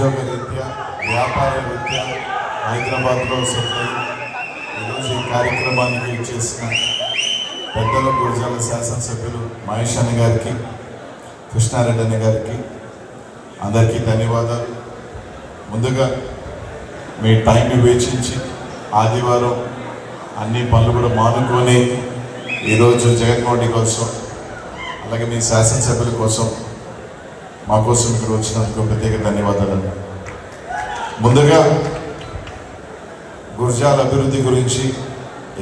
ఉద్యోగ రీత్యా వ్యాపార రీత్యా హైదరాబాద్లో సెటిల్ అయ్యి ఈరోజు ఈ కార్యక్రమానికి చేసిన పెద్దల గురజాల శాసనసభ్యులు మహేష్ అన్న గారికి, కృష్ణారెడ్డి అన్న గారికి అందరికీ ధన్యవాదాలు. ముందుగా మీ టైంని వేచించి ఆదివారం అన్ని పనులు కూడా మానుకొని ఈరోజు జగన్మోహన్ రెడ్డి కోసం అలాగే మీ శాసనసభ్యుల కోసం మా కోసం ఇక్కడ వచ్చినందుకు ప్రత్యేక ధన్యవాదాలు. ముందుగా గురజాల అభివృద్ధి గురించి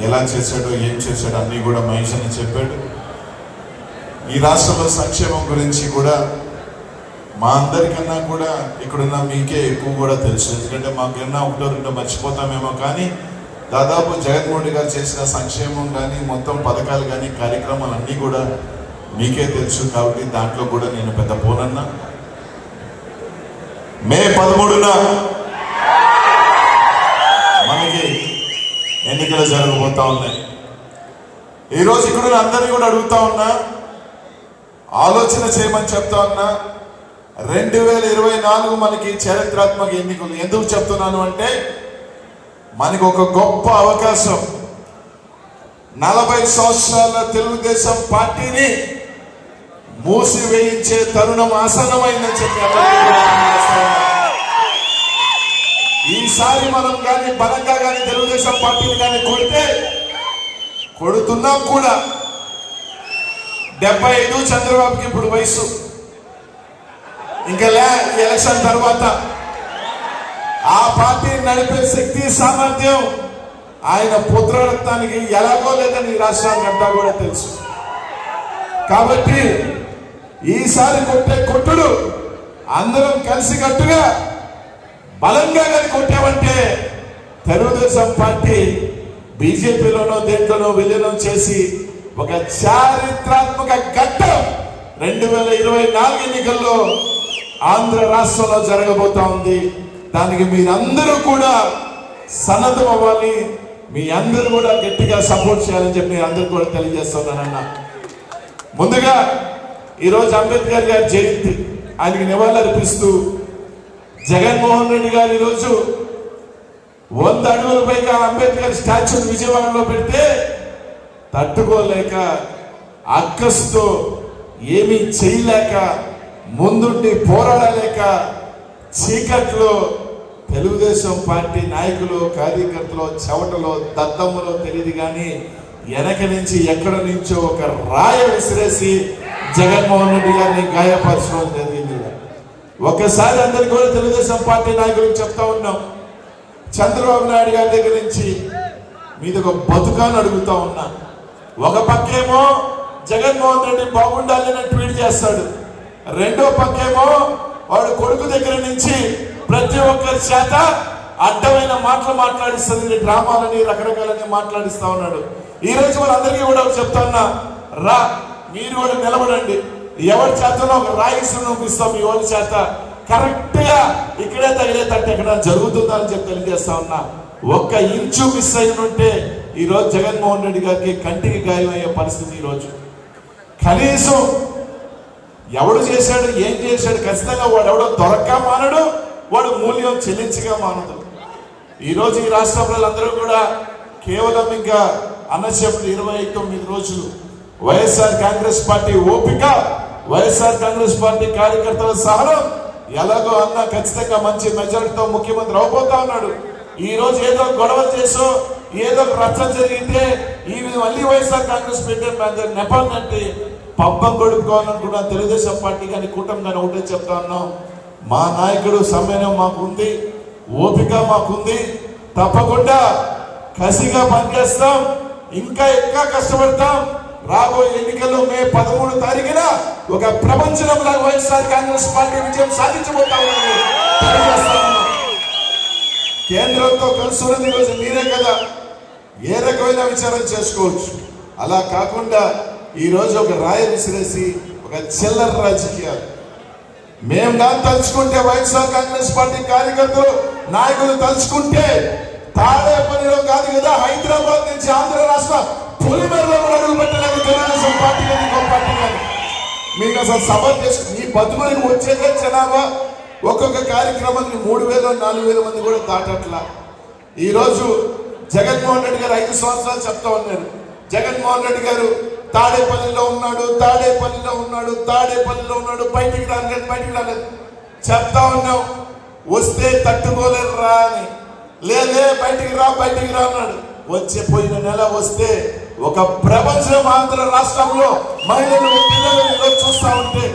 ఎలా చేశాడో ఏం చేశాడో అన్నీ కూడా మహేష్ అని చెప్పాడు. ఈ రాష్ట్రంలో సంక్షేమం గురించి కూడా మా అందరికన్నా కూడా ఇక్కడున్న మీకే ఎక్కువ కూడా తెలుసు. ఎందుకంటే మాకన్నా ఒకటో రెండో మర్చిపోతామేమో, కానీ దాదాపు జగన్మోహన్ రెడ్డి గారు చేసిన సంక్షేమం కానీ మొత్తం పథకాలు కానీ కార్యక్రమాలు అన్నీ కూడా మీకే తెలుసు. కాబట్టి దాంట్లో కూడా నేను పెద్ద పోనన్నా. మే 13న మనకి ఎన్నికలు జరగబోతా ఉన్నాయి. ఈరోజు ఇక్కడ అందరినీ కూడా అడుగుతా ఉన్నా, ఆలోచన చేయమని చెప్తా ఉన్నా. 2024 మనకి చారిత్రాత్మక ఎన్నికలు. ఎందుకు చెప్తున్నాను అంటే మనకి ఒక గొప్ప అవకాశం. 40 సంవత్సరాల తెలుగుదేశం పార్టీని మూసివేయించే తరుణం ఆసన్నమైందని చెప్పి ఈసారి మనం కానీ బలంగా కానీ తెలుగుదేశం పార్టీని కానీ కొడుతున్నాం కూడా. 75 చంద్రబాబుకి ఇప్పుడు వయసు. ఇంకా ఎలక్షన్ తర్వాత ఆ పార్టీని నడిపే శక్తి సామర్థ్యం ఆయన పుత్రరత్నానికి ఎలాగో లేదని రాష్ట్రానికి అంతా కూడా తెలుసు. కాబట్టి ఈసారి కొట్టుడు అందరం కలిసికట్టుగా బలంగా కానీ కొట్టామంటే తెలుగుదేశం పార్టీ బీజేపీలోనో దేంట్లోనో విలీనం చేసి ఒక చారిత్రాత్మక ఘట్టం 2024 ఎన్నికల్లో ఆంధ్ర రాష్ట్రంలో జరగబోతా ఉంది. దానికి మీరందరూ కూడా సన్నద్ధం అవ్వాలి. మీ అందరూ కూడా గట్టిగా సపోర్ట్ చేయాలని చెప్పి నేను అందరూ కూడా తెలియజేస్తున్నానన్న. ముందుగా ఈరోజు అంబేద్కర్ గారి జయంతి, ఆయనకి నివాళులర్పిస్తూ జగన్మోహన్ రెడ్డి గారు ఈరోజు 100 అడుగుల పైగా అంబేద్కర్ స్టాచ్యూ విజయవాడలో పెడితే తట్టుకోలేక అక్కస్తో ఏమీ చేయలేక ముందుండి పోరాడలేక చీకట్లో తెలుగుదేశం పార్టీ నాయకులు కార్యకర్తలు చెవటలో దద్దమ్మలో తెలియదు కానీ వెనక నుంచి ఎక్కడ నుంచో ఒక రాయ విసిరేసి జగన్మోహన్ రెడ్డి గారిని గాయపరచడం జరిగింది. ఒకసారి అందరికీ కూడా తెలుగుదేశం పార్టీ నాయకులకు చెప్తా ఉన్నాం, చంద్రబాబు నాయుడు గారి దగ్గర నుంచి మీద ఒక బతుకాన్ని అడుగుతా ఉన్నా. ఒక పక్కేమో జగన్మోహన్ రెడ్డి బాగుండాలని ట్వీట్ చేస్తాడు, రెండో పక్కేమో వాడు కొడుకు దగ్గర నుంచి ప్రతి ఒక్కరి చేత అడ్డమైన మాటలు మాట్లాడిస్తుంది, డ్రామాలని రకరకాలని మాట్లాడిస్తా ఉన్నాడు. ఈ రోజు వాళ్ళందరికీ కూడా చెప్తా ఉన్నా, రా మీరు కూడా నిలబడండి, ఎవరి చేతలో ఒక రాయిస్తూ చూపిస్తాం, మీ వాళ్ళ చేత కరెక్ట్ గా ఇక్కడే తగిలేటట్టు ఎక్కడ జరుగుతుందని చెప్పి తెలియజేస్తా ఉన్నా. ఒక్క ఇంచు మిస్ అయినంటే ఈ రోజు జగన్మోహన్ రెడ్డి గారికి కంటికి గాయం అయ్యే పరిస్థితి. ఈరోజు కనీసం ఎవడు చేశాడు ఏం చేశాడు ఖచ్చితంగా వాడు ఎవడో దొరక్క మానడు, వాడు మూల్యం చెల్లించగా మానదు. ఈరోజు ఈ రాష్ట్ర ప్రజలందరూ కూడా కేవలం ఇంకా అన్నచెప్పుడు 29 రోజులు వైఎస్ఆర్ కాంగ్రెస్ పార్టీ ఓపిక, వైఎస్ఆర్ కాంగ్రెస్ పార్టీ కార్యకర్తల సహనం, ఎలాగో అన్న ఖచ్చితంగా మంచి మెజారిటీతో ముఖ్యమంత్రి అవబోతా ఉన్నాడు. ఈ రోజు ఏదో గొడవ చేసో ఏదో రచ్చ జరిగితే ఈ మళ్ళీ వైఎస్ఆర్ కాంగ్రెస్ పార్టీ నెపాలంటే పబ్బం కొడుకోవాలనుకున్న తెలుగుదేశం పార్టీ కానీ కూటమి కానీ ఒకటే చెప్తా ఉన్నాం, మా నాయకుడు సమయం మాకుంది, ఓపిక మాకుంది, తప్పకుండా కసిగా పనిచేస్తాం, ఇంకా ఎక్కువ కష్టపడతాం. రాబోయే ఎన్నికల్లో మే 13 తారీఖున ఒక ప్రపంచంలో వైఎస్ఆర్ కాంగ్రెస్ పార్టీ విజయం సాధించబోతామని కేంద్రంతో కలిసి ఉన్నది ఈరోజు మీరే కదా, ఏ రకమైన విచారం చేసుకోవచ్చు. అలా కాకుండా ఈరోజు ఒక రాయి విసిరేసి ఒక చిల్లర రాజకీయాలు మేము కానీ తలుచుకుంటే, వైఎస్ఆర్ కాంగ్రెస్ పార్టీ కార్యకర్తలు నాయకులు తలుచుకుంటే తాడేపల్లిలో కాదు కదా, హైదరాబాద్ నుంచి ఆంధ్ర రాష్ట్ర పొలిమేరలో అడుగు పెట్టలేదు తెలుగుదేశం పార్టీ కానీ ఇంకో పార్టీ కానీ. మీకు అసలు సభ చేసుకుని ఈ బతుకులకు వచ్చేదే జనాభా ఒక్కొక్క కార్యక్రమాన్ని 3,000 4,000 మంది కూడా దాటట్లా. ఈరోజు జగన్మోహన్ రెడ్డి గారు 5 సంవత్సరాలు చెప్తా ఉన్నారు. జగన్మోహన్ రెడ్డి గారు తాడేపల్లిలో ఉన్నాడు, బయటికి రాలేదు చెప్తా ఉన్నాం. వస్తే తట్టుకోలేరు రా అని, లేదే బయటికి రా అన్నాడు. పోయిన నెల వస్తే ఒక ప్రపంచం ఆంధ్ర రాష్ట్రంలో మహిళలు పిల్లలు ఈరోజు చూస్తా ఉంటే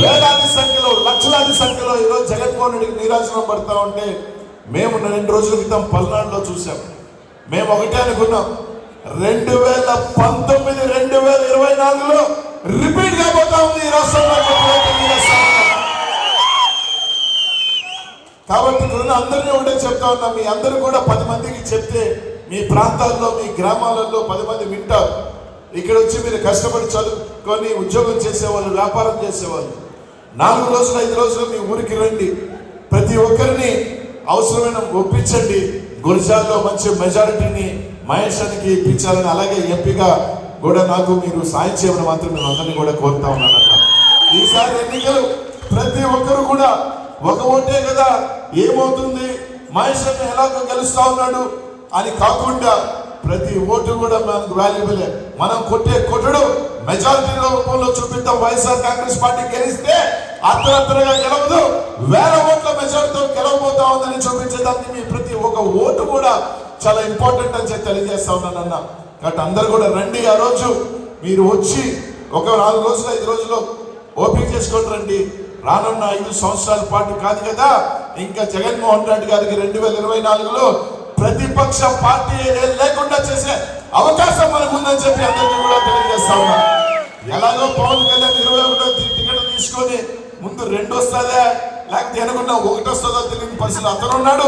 వేలాది సంఖ్యలో లక్షలాది సంఖ్యలో ఈరోజు జగన్మోహన్ రెడ్డికి నీరాజనం పడతా ఉంటే మేము 2 రోజుల క్రితం పల్నాడులో చూసాం. మేము ఒకటే అనుకున్నాం, 2019 2024లో రిపీట్ కాబోతా ఉంది ఈ రాష్ట్రంలో. కాబట్టి అందరినీ ఒకటే చెప్తా ఉన్నా, మీ అందరూ కూడా 10 మందికి చెప్తే మీ ప్రాంతాల్లో మీ గ్రామాలలో 10 మంది వింటారు. ఇక్కడ వచ్చి మీరు కష్టపడి చదువుకొని ఉద్యోగం చేసేవాళ్ళు, వ్యాపారం చేసేవాళ్ళు 4 రోజులు 5 రోజులు మీ ఊరికి రండి. ప్రతి ఒక్కరిని అవసరమైన ఒప్పించండి. గురిజాల్లో మంచి మెజారిటీని మహేశానికి ఇప్పించాలని, అలాగే ఎంపీగా కూడా నాకు మీరు సాయం చేయమని మాత్రం నేను అందరినీ కూడా కోరుతా ఉన్నానన్న. ఈసారి ఎన్నికలు ప్రతి ఒక్కరు కూడా ఒక ఓటే కదా, ఏమవుతుంది మహేశ్వరిని ఎలాగో గెలుస్తా ఉన్నాడు అని కాకుండా ప్రతి ఓటు కూడా మనకు వాల్యుబులే. మనం కొట్టుడు మెజారిటీ రూపంలో చూపిద్దాం. వైఎస్ఆర్ కాంగ్రెస్ పార్టీ గెలిస్తే అర్ధరత్రగా గెలవదు, 1000 ఓట్ల మెజారిటీతో గెలవబోతా ఉందని చూపించేదానికి మీ ప్రతి ఒక్క ఓటు కూడా చాలా ఇంపార్టెంట్ అని చెప్పి తెలియజేస్తా ఉన్నానన్న. కాబట్టి అందరు కూడా రండి. ఆ రోజు మీరు వచ్చి ఒక 4 రోజులు 5 రోజుల్లో ఓపిక చేసుకొని రండి. రానున్న 5 సంవత్సరాల పాటు కాదు కదా, ఇంకా జగన్మోహన్ రెడ్డి గారికి 2024లో ప్రతిపక్ష పార్టీ లేకుండా చేసే అవకాశం మనకు ఉందని చెప్పి అందరికీ కూడా తెలియజేస్తా ఉన్నా. ఎలాగో పవన్ కళ్యాణ్ 21వ టికెట్ తీసుకొని ముందు 2 వస్తుందా లేకపోతే అనుకున్నా 1 వస్తుందో తెలియని పరిస్థితులు అతను ఉన్నాడు.